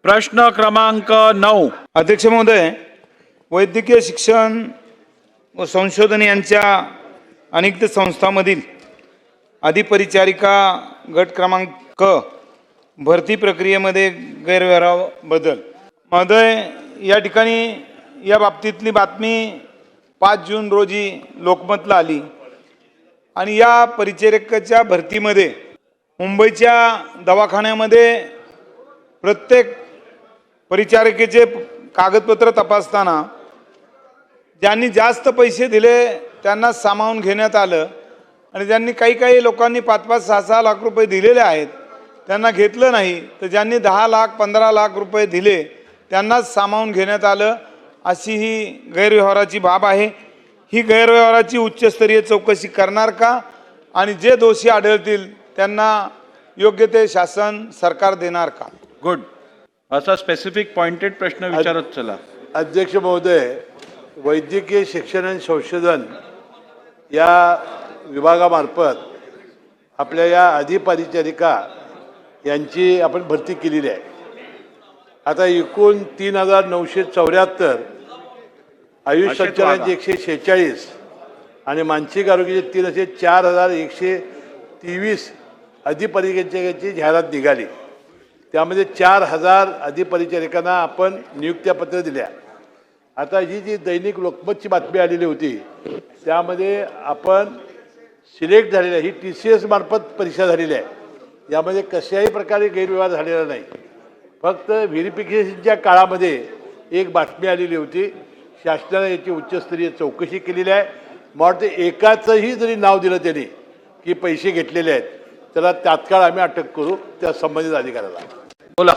प्रश्न क्रमांक 9. अध्यक्ष महोदय, वैद्यकीय शिक्षण व संशोधन यांच्या अनेक संस्थांमधील अधिपरिचारिका गट क्रमांक क भरती प्रक्रियेमध्ये गैरव्यवहाराबद्दल महोदय, या ठिकाणी या बाबतीतली बातमी 5 जून रोजी लोकमतला आली आणि या परिचारिकेच्या भरतीमध्ये मुंबईच्या दवाखान्यामध्ये प्रत्येक परिचारिकेचे कागदपत्र तपासताना ज्यांनी जास्त पैसे दिले त्यांना सामावून घेण्यात आलं आणि ज्यांनी काही लोकांनी 5-5, 6-6 लाख रुपये दिलेले आहेत त्यांना घेतलं नाही, तर ज्यांनी 10 लाख 15 लाख रुपये दिले त्यांनाच सामावून घेण्यात आलं. अशी ही गैरव्यवहाराची बाब आहे. ही गैरव्यवहाराची उच्चस्तरीय चौकशी करणार का आणि जे दोषी आढळतील त्यांना योग्य ते शासन सरकार देणार का? गुड. असा स्पेसिफिक पॉइंटेड प्रश्न विचारत चला. अध्यक्ष महोदय, वैद्यकीय शिक्षण आणि संशोधन या विभागामार्फत आपल्या या अधिपरिचारिका यांची आपण भरती केलेली आहे. आता एकूण 3,974, आयुष संचालनाचे 146 आणि मानसिक आरोग्याचे 3 असे 4,123 अधिपरिचारिकांची जाहिरात निघाली. त्यामध्ये 4,000 अधिपरिचारिकांना आपण नियुक्त्यापत्र दिल्या. आता ही जी दैनिक लोकमतची बातमी आलेली होती त्यामध्ये आपण सिलेक्ट झालेली आहे. ही TCS मार्फत परीक्षा झालेली आहे. यामध्ये कशाही प्रकारे गैरव्यवहार झालेला नाही. फक्त व्हेरिफिकेशनच्या काळामध्ये एक बातमी आलेली होती. शासनाने याची उच्चस्तरीय चौकशी केलेली आहे. मला वाटतं एकाचंही जरी नाव दिलं त्यांनी की पैसे घेतलेले आहेत त्याला तात्काळ आम्ही अटक करू त्या संबंधित अधिकाऱ्याला. बोला.